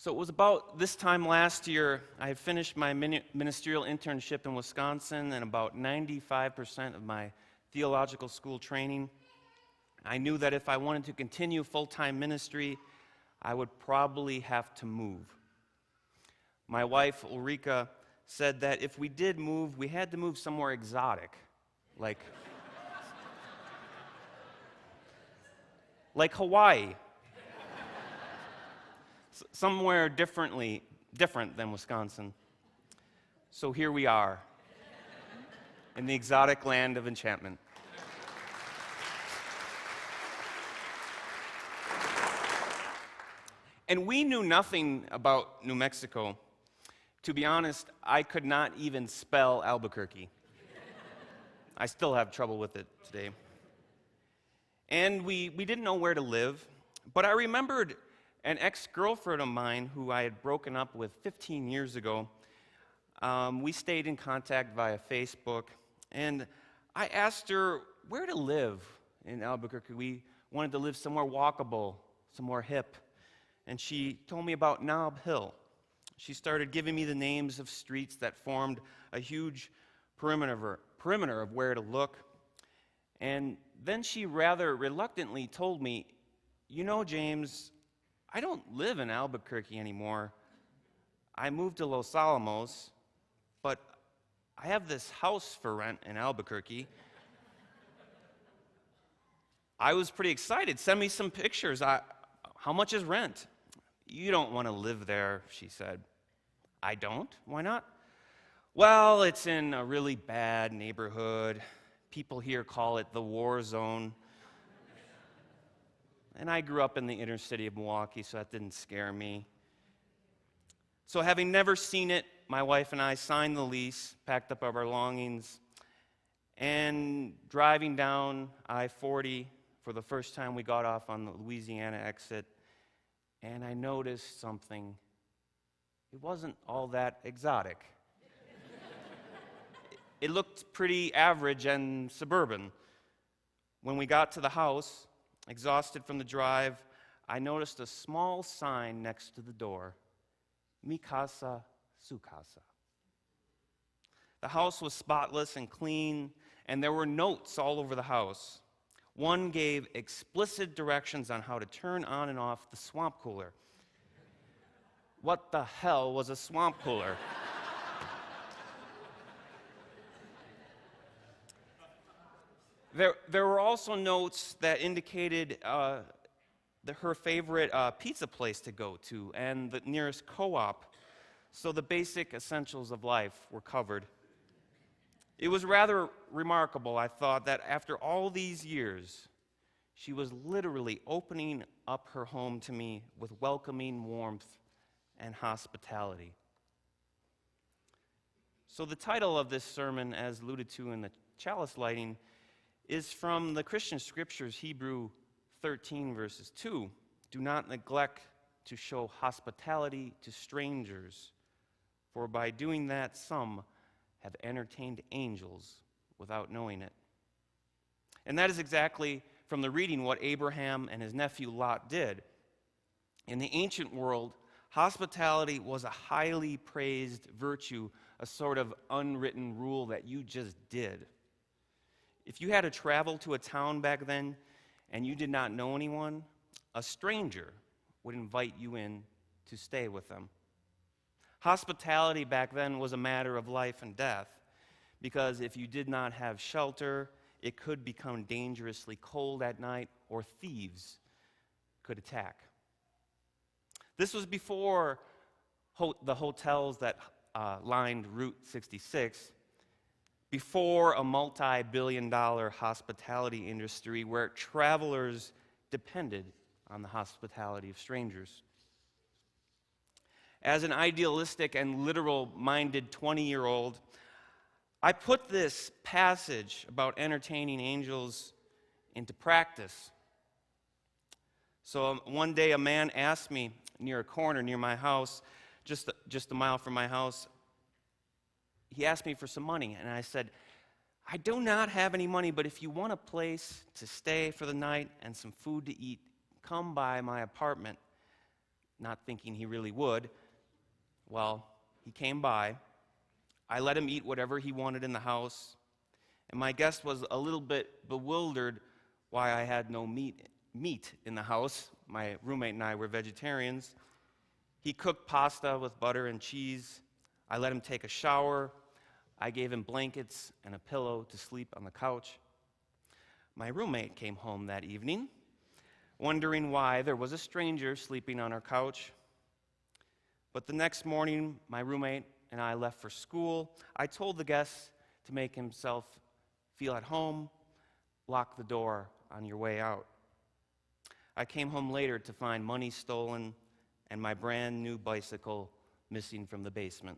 So it was about this time last year, I had finished my ministerial internship in Wisconsin and about 95% of my theological school training. I knew that if I wanted to continue full-time ministry, I would probably have to move. My wife, Ulrika, said that if we did move, we had to move somewhere exotic, like Hawaii. Somewhere different than Wisconsin. So here we are, in the exotic land of enchantment. And we knew nothing about New Mexico. To be honest, I could not even spell Albuquerque. I still have trouble with it today. And we didn't know where to live, but I remembered an ex-girlfriend of mine who I had broken up with 15 years ago. We stayed in contact via Facebook, and I asked her where to live in Albuquerque. We wanted to live somewhere walkable, somewhere hip, and she told me about Nob Hill. She started giving me the names of streets that formed a huge perimeter of where to look, and then she rather reluctantly told me, "You know, James, I don't live in Albuquerque anymore. I moved to Los Alamos, but I have this house for rent in Albuquerque." I was pretty excited. "Send me some pictures. How much is rent?" "You don't want to live there," she said. "I don't? Why not?" "Well, it's in a really bad neighborhood. People here call it the war zone. And I grew up in the inner city of Milwaukee, so that didn't scare me." So having never seen it, my wife and I signed the lease, packed up our belongings, and driving down I-40 for the first time, we got off on the Louisiana exit, and I noticed something. It wasn't all that exotic. It looked pretty average and suburban. When we got to the house, exhausted from the drive, I noticed a small sign next to the door, "Mi casa, su casa." The house was spotless and clean, and there were notes all over the house. One gave explicit directions on how to turn on and off the swamp cooler. What the hell was a swamp cooler? There were also notes that indicated her favorite pizza place to go to and the nearest co-op, so the basic essentials of life were covered. It was rather remarkable, I thought, that after all these years, she was literally opening up her home to me with welcoming warmth and hospitality. So the title of this sermon, as alluded to in the chalice lighting, is from the Christian scriptures, Hebrew 13, verses 2. "Do not neglect to show hospitality to strangers, for by doing that some have entertained angels without knowing it." And that is exactly, from the reading, what Abraham and his nephew Lot did. In the ancient world, hospitality was a highly praised virtue, a sort of unwritten rule that you just did. If you had to travel to a town back then and you did not know anyone, a stranger would invite you in to stay with them. Hospitality back then was a matter of life and death, because if you did not have shelter, it could become dangerously cold at night, or thieves could attack. This was before the hotels that lined Route 66, before a multi-billion-dollar hospitality industry where travelers depended on the hospitality of strangers. As an idealistic and literal-minded 20-year-old, I put this passage about entertaining angels into practice. So one day a man asked me near a corner near my house, just a mile from my house, he asked me for some money, and I said, "I do not have any money, but if you want a place to stay for the night and some food to eat, come by my apartment. not thinking he really would. Well, he came by. I let him eat whatever he wanted in the house, and my guest was a little bit bewildered why I had no meat in the house. My roommate and I were vegetarians. He cooked pasta with butter and cheese. I let him take a shower. I gave him blankets and a pillow to sleep on the couch. My roommate came home that evening, wondering why there was a stranger sleeping on our couch. But the next morning, my roommate and I left for school. I told the guest to make himself feel at home, lock the door on your way out. I came home later to find money stolen and my brand new bicycle missing from the basement.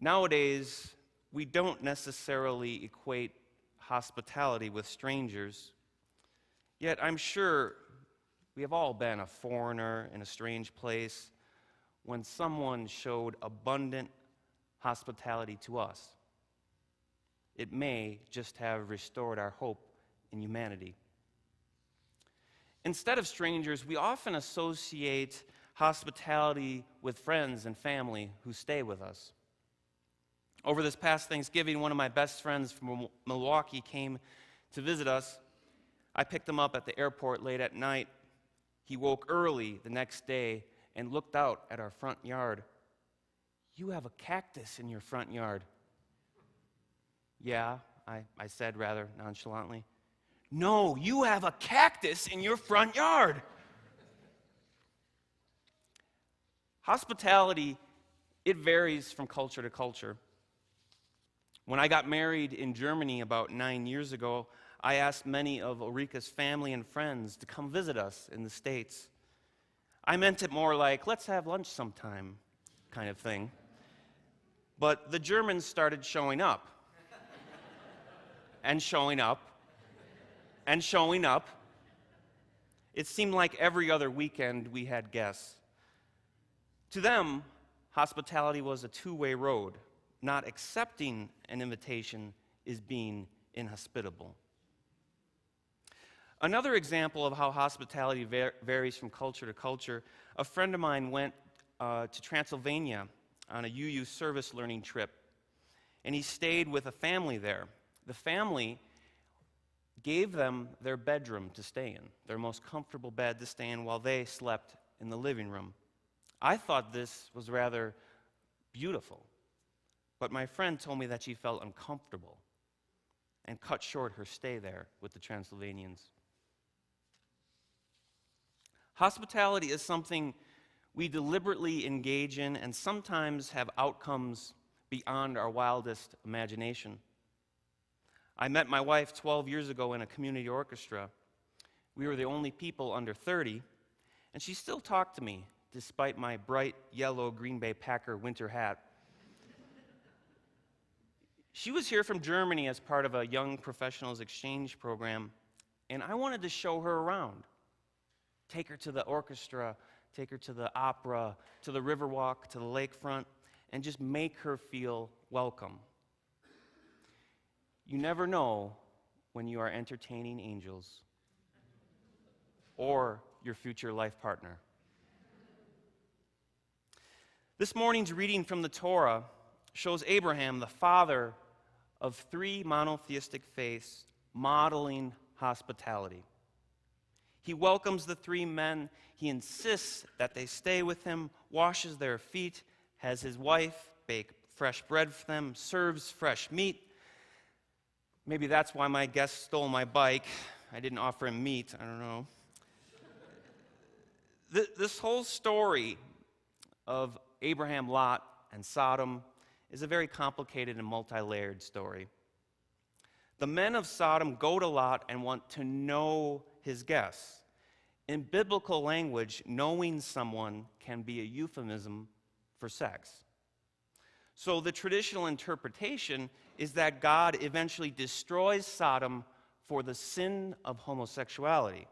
Nowadays, we don't necessarily equate hospitality with strangers, yet I'm sure we have all been a foreigner in a strange place when someone showed abundant hospitality to us. It may just have restored our hope in humanity. Instead of strangers, we often associate hospitality with friends and family who stay with us. Over this past Thanksgiving, one of my best friends from Milwaukee came to visit us. I picked him up at the airport late at night. He woke early the next day and looked out at our front yard. "You have a cactus in your front yard." "Yeah," I said rather nonchalantly. "No, you have a cactus in your front yard." Hospitality, it varies from culture to culture. When I got married in Germany about 9 years ago, I asked many of Ulrika's family and friends to come visit us in the States. I meant it more like, let's have lunch sometime kind of thing. But the Germans started showing up. And showing up. And showing up. It seemed like every other weekend we had guests. To them, hospitality was a two-way road. Not accepting an invitation is being inhospitable. Another example of how hospitality varies from culture to culture, a friend of mine went to Transylvania on a UU service learning trip, and he stayed with a family there. The family gave them their bedroom to stay in, their most comfortable bed to stay in while they slept in the living room. I thought this was rather beautiful, but my friend told me that she felt uncomfortable and cut short her stay there with the Transylvanians. Hospitality is something we deliberately engage in and sometimes have outcomes beyond our wildest imagination. I met my wife 12 years ago in a community orchestra. We were the only people under 30, and she still talked to me despite my bright yellow Green Bay Packer winter hat. She was here from Germany as part of a young professionals exchange program, and I wanted to show her around. Take her to the orchestra, take her to the opera, to the Riverwalk, to the lakefront, and just make her feel welcome. You never know when you are entertaining angels or your future life partner. This morning's reading from the Torah shows Abraham, the father of three monotheistic faiths, modeling hospitality. He welcomes the three men. He insists that they stay with him, washes their feet, has his wife bake fresh bread for them, serves fresh meat. Maybe that's why my guest stole my bike. I didn't offer him meat. I don't know. This whole story of Abraham, Lot, and Sodom is a very complicated and multi-layered story. The men of Sodom go to Lot and want to know his guests. In biblical language, knowing someone can be a euphemism for sex. So the traditional interpretation is that God eventually destroys Sodom for the sin of homosexuality.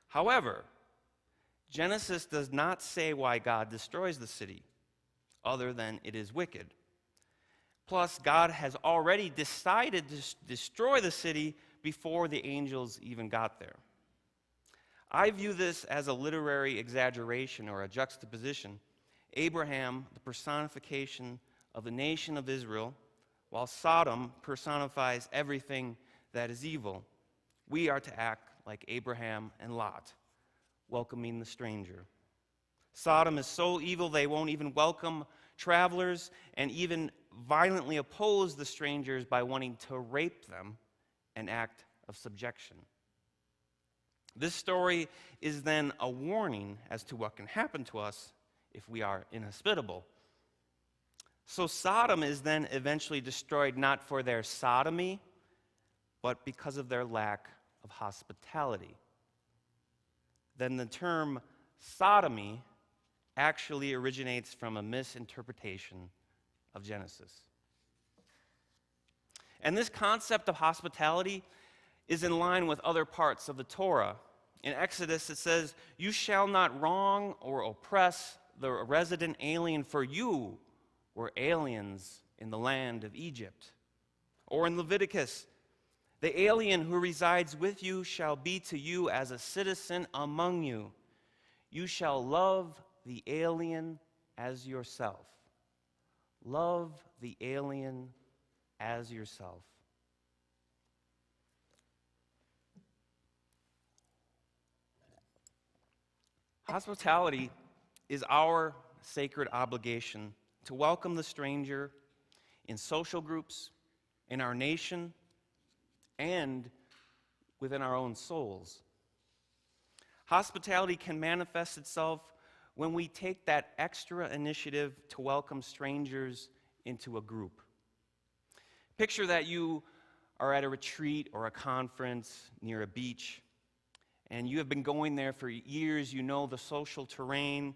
However, Genesis does not say why God destroys the city, other than it is wicked. Plus, God has already decided to destroy the city before the angels even got there. I view this as a literary exaggeration or a juxtaposition. Abraham, the personification of the nation of Israel, while Sodom personifies everything that is evil. We are to act like Abraham and Lot, welcoming the stranger. Sodom is so evil they won't even welcome travelers and even violently oppose the strangers by wanting to rape them, an act of subjection. This story is then a warning as to what can happen to us if we are inhospitable. So Sodom is then eventually destroyed not for their sodomy, but because of their lack of hospitality. Then the term sodomy actually originates from a misinterpretation of Genesis. And this concept of hospitality is in line with other parts of the Torah. In Exodus, it says, "You shall not wrong or oppress the resident alien, for you were aliens in the land of Egypt." Or in Leviticus, "The alien who resides with you shall be to you as a citizen among you. You shall love the alien as yourself." Love the alien as yourself. Hospitality is our sacred obligation to welcome the stranger in social groups, in our nation, and within our own souls. Hospitality can manifest itself when we take that extra initiative to welcome strangers into a group. Picture that you are at a retreat or a conference near a beach, and you have been going there for years. You know the social terrain.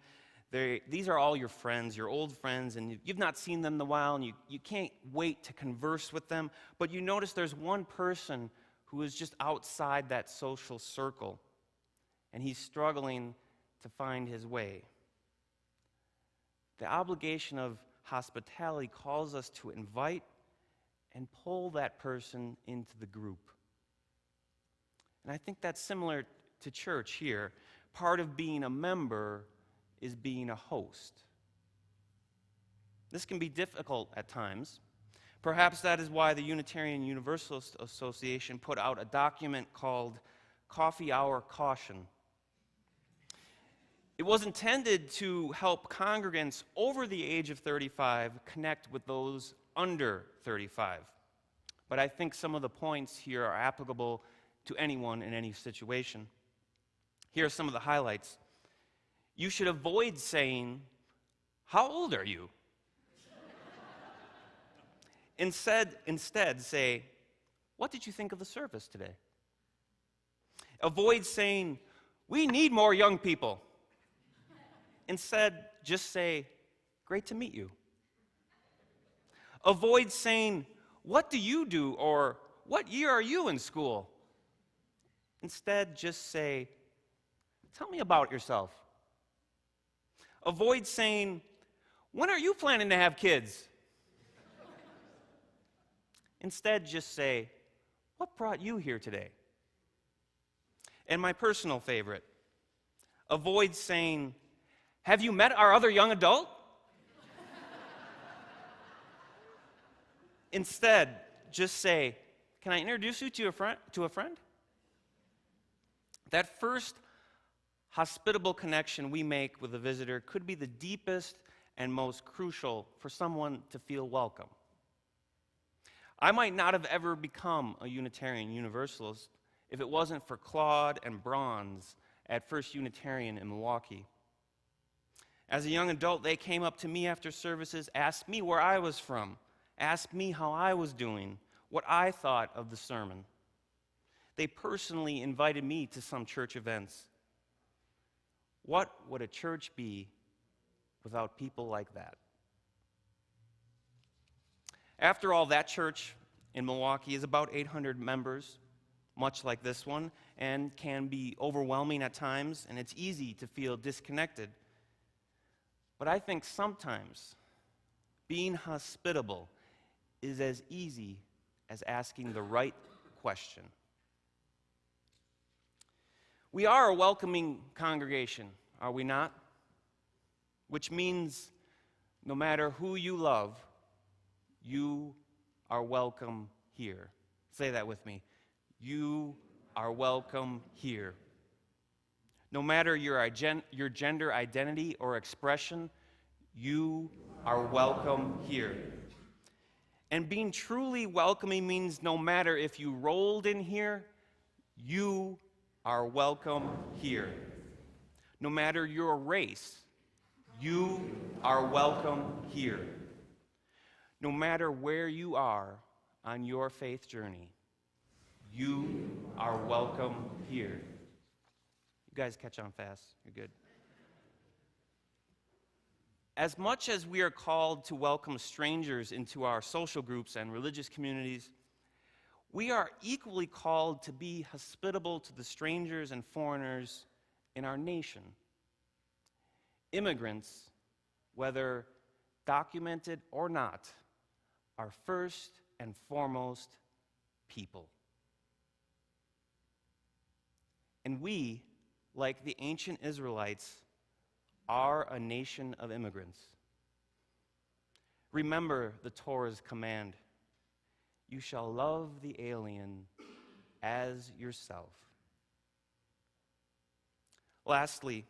These are all your friends, your old friends, and you've not seen them in a while, and you can't wait to converse with them. But you notice there's one person who is just outside that social circle, and he's struggling to find his way. The obligation of hospitality calls us to invite and pull that person into the group. And I think that's similar to church here. Part of being a member is being a host. This can be difficult at times. Perhaps that is why the Unitarian Universalist Association put out a document called Coffee Hour Caution. It was intended to help congregants over the age of 35 connect with those under 35. But I think some of the points here are applicable to anyone in any situation. Here are some of the highlights. You should avoid saying, "How old are you?" Instead, say, "What did you think of the service today?" Avoid saying, "We need more young people." Instead, just say, "Great to meet you." Avoid saying, "What do you do?" or "What year are you in school?" Instead, just say, "Tell me about yourself." Avoid saying, "When are you planning to have kids?" Instead, just say, "What brought you here today?" And my personal favorite, avoid saying, "Have you met our other young adult?" Instead, just say, "Can I introduce you to a friend?" That first hospitable connection we make with a visitor could be the deepest and most crucial for someone to feel welcome. I might not have ever become a Unitarian Universalist if it wasn't for Claude and Bronze at First Unitarian in Milwaukee. As a young adult, they came up to me after services, asked me where I was from, asked me how I was doing, what I thought of the sermon. They personally invited me to some church events. What would a church be without people like that? After all, that church in Milwaukee is about 800 members, much like this one, and can be overwhelming at times, and it's easy to feel disconnected. But I think sometimes being hospitable is as easy as asking the right question. We are a welcoming congregation, are we not? Which means no matter who you love, you are welcome here. Say that with me. You are welcome here. No matter your gender identity or expression, you are welcome here. And being truly welcoming means no matter if you rolled in here, you are welcome here. No matter your race, you are welcome here. No matter where you are on your faith journey, you are welcome here. You guys catch on fast. You're good. As much as we are called to welcome strangers into our social groups and religious communities, we are equally called to be hospitable to the strangers and foreigners in our nation. Immigrants, whether documented or not, are first and foremost people. And we, like the ancient Israelites, are a nation of immigrants. Remember the Torah's command, "You shall love the alien as yourself." Lastly,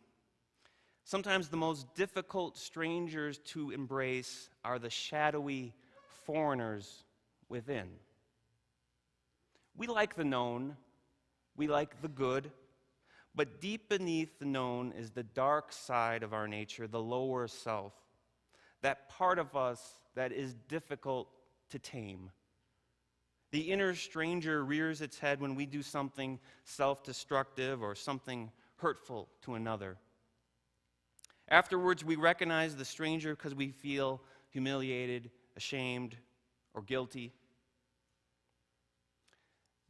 sometimes the most difficult strangers to embrace are the shadowy foreigners within. We like the known, we like the good, but deep beneath the known is the dark side of our nature, the lower self, that part of us that is difficult to tame. The inner stranger rears its head when we do something self-destructive or something hurtful to another. Afterwards, we recognize the stranger because we feel humiliated, ashamed, or guilty.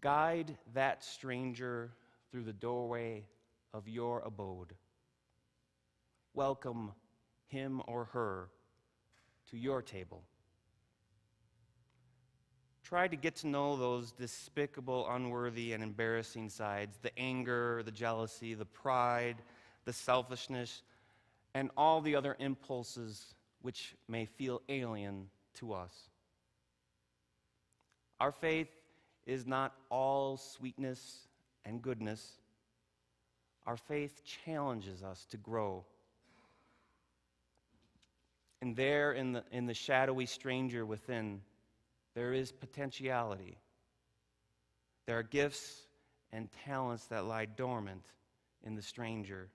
Guide that stranger through the doorway of your abode. Welcome him or her to your table. Try to get to know those despicable, unworthy, and embarrassing sides, the anger, the jealousy, the pride, the selfishness, and all the other impulses which may feel alien to us. Our faith is not all sweetness and goodness. Our faith challenges us to grow. And there in the shadowy stranger within, there is potentiality. There are gifts and talents that lie dormant in the stranger,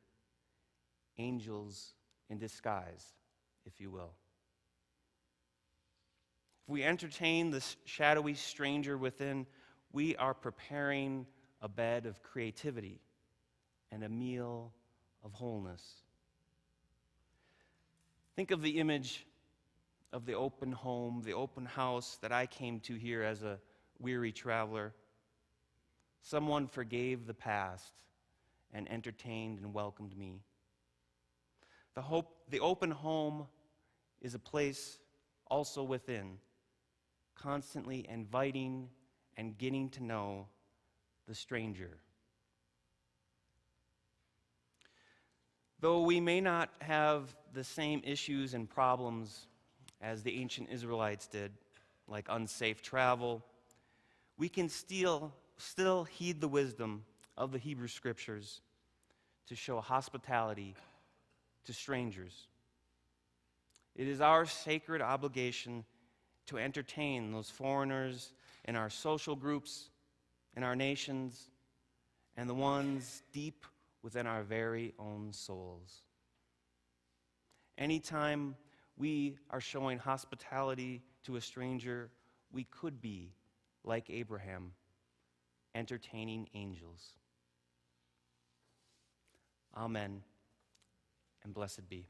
angels in disguise, if you will. If we entertain this shadowy stranger within, we are preparing a bed of creativity and a meal of wholeness. Think of the image of the open home, the open house that I came to here as a weary traveler. Someone forgave the past and entertained and welcomed me. The open home is a place also within, constantly inviting and getting to know the stranger. Though we may not have the same issues and problems as the ancient Israelites did, like unsafe travel, we can still heed the wisdom of the Hebrew Scriptures to show hospitality to strangers. It is our sacred obligation to entertain those foreigners in our social groups, in our nations, and the ones deep within our very own souls. Anytime we are showing hospitality to a stranger, we could be, like Abraham, entertaining angels. Amen, and blessed be.